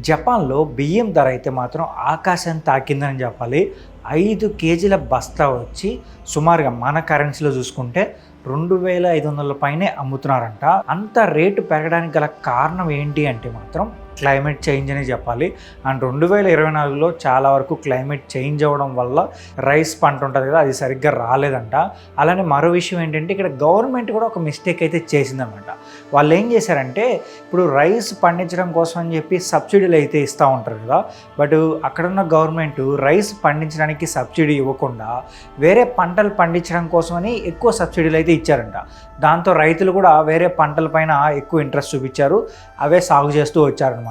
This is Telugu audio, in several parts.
జపాన్‌లో బియ్యం ధర అయితే మాత్రం ఆకాశాన్ని తాకిందని చెప్పాలి. 5 కేజీల బస్తా వచ్చి సుమారుగా మన కరెన్సీలో చూసుకుంటే 2500 పైనే అమ్ముతున్నారంట. అంత రేటు పెరగడానికి గల కారణం ఏంటి అంటే మాత్రం క్లైమేట్ చేంజ్ అనే చెప్పాలి. అండ్ 2024లో చాలా వరకు క్లైమేట్ చేంజ్ అవ్వడం వల్ల రైస్ పంట ఉంటుంది కదా, అది సరిగ్గా రాలేదంట. అలానే మరో విషయం ఏంటంటే ఇక్కడ గవర్నమెంట్ కూడా ఒక మిస్టేక్ అయితే చేసిందనమాట. వాళ్ళు ఏం చేశారంటే ఇప్పుడు రైస్ పండించడం కోసం అని చెప్పి సబ్సిడీలు అయితే ఇస్తూ ఉంటారు కదా, బట్ అక్కడున్న గవర్నమెంట్ రైస్ పండించడానికి సబ్సిడీ ఇవ్వకుండా వేరే పంటలు పండించడం కోసమని ఎక్కువ సబ్సిడీలు అయితే ఇచ్చారంట. దాంతో రైతులు కూడా వేరే పంటలపైన ఎక్కువ ఇంట్రెస్ట్ చూపించారు, అవే సాగు చేస్తూ వచ్చారనమాట.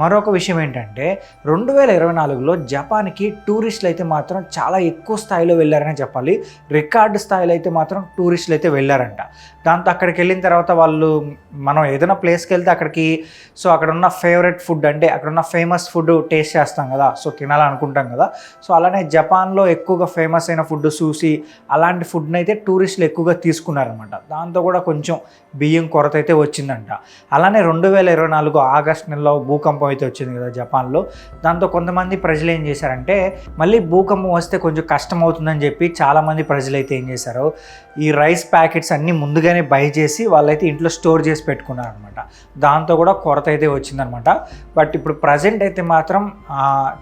మరొక విషయం ఏంటంటే 2024లో జపాన్కి టూరిస్టులు అయితే మాత్రం చాలా ఎక్కువ స్థాయిలో వెళ్ళారనే చెప్పాలి. రికార్డు స్థాయిలో అయితే మాత్రం టూరిస్టులు అయితే వెళ్ళారంట. దాంతో అక్కడికి వెళ్ళిన తర్వాత వాళ్ళు మనం ఏదైనా ప్లేస్కి వెళ్తే అక్కడికి అక్కడ ఉన్న ఫేవరెట్ ఫుడ్ అంటే అక్కడ ఉన్న ఫేమస్ ఫుడ్ టేస్ట్ చేస్తాం కదా, తినాలనుకుంటాం కదా. అలానే జపాన్లో ఎక్కువగా ఫేమస్ అయిన ఫుడ్ సూషి అలాంటి ఫుడ్ని అయితే టూరిస్టులు ఎక్కువగా తీసుకున్నారనమాట. దాంతో కూడా కొంచెం బియ్యం కొరత అయితే వచ్చిందంట. అలానే 2024 ఆగస్టు నెలలో భూకంపం అయితే వచ్చింది కదా జపాన్లో. దాంతో కొంతమంది ప్రజలు ఏం చేశారంటే మళ్ళీ భూకంపం వస్తే కొంచెం కష్టం అవుతుందని చెప్పి చాలామంది ప్రజలు అయితే ఏం చేశారు, ఈ రైస్ ప్యాకెట్స్ అన్నీ ముందుగానే బై చేసి వాళ్ళైతే ఇంట్లో స్టోర్ చేసి పెట్టుకున్నారనమాట. దాంతో కూడా కొరత అయితే వచ్చిందనమాట. బట్ ఇప్పుడు ప్రజెంట్ అయితే మాత్రం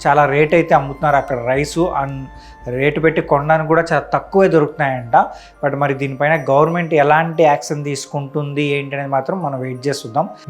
చాలా రేట్ అయితే అమ్ముతున్నారు అక్కడ రైసు. అండ్ రేటు పెట్టి కొనడానికి కూడా చాలా తక్కువే దొరుకుతున్నాయంట. బట్ మరి దీనిపైన గవర్నమెంట్ ఎలాంటి యాక్షన్ తీసుకుంటుంది ఏంటి అనేది మాత్రం మనం వెయిట్ చేసి చూద్దాం.